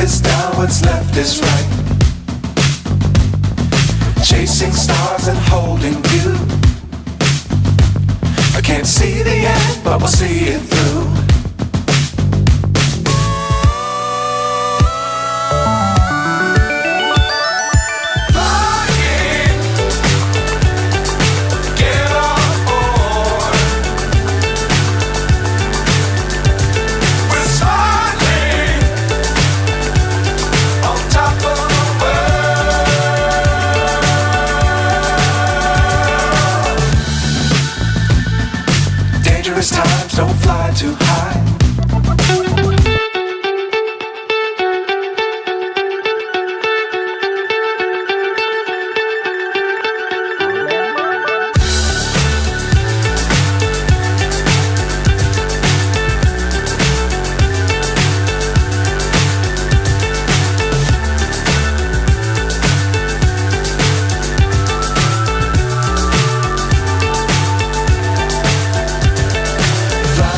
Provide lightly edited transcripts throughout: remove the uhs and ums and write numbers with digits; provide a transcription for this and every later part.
is down, what's left is right. Chasing stars and holding you. I can't see the end, but we'll see it through. Times don't fly too high.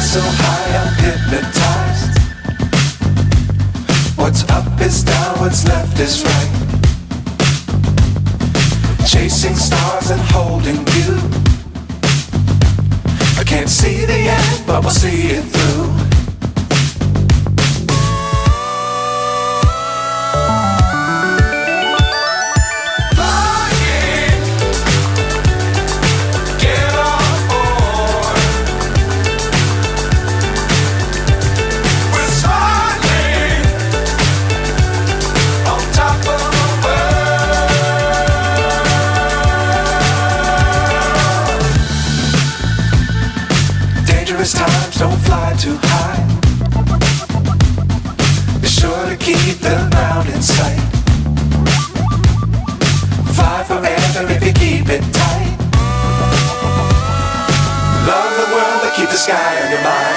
So high I'm hypnotized. What's up is down, what's left is right. Chasing stars and holding you. I can't see the end, but we'll see it through. Times don't fly too high. Be sure to keep the ground in sight. Fly forever if you keep it tight. Love the world, but keep the sky on your mind.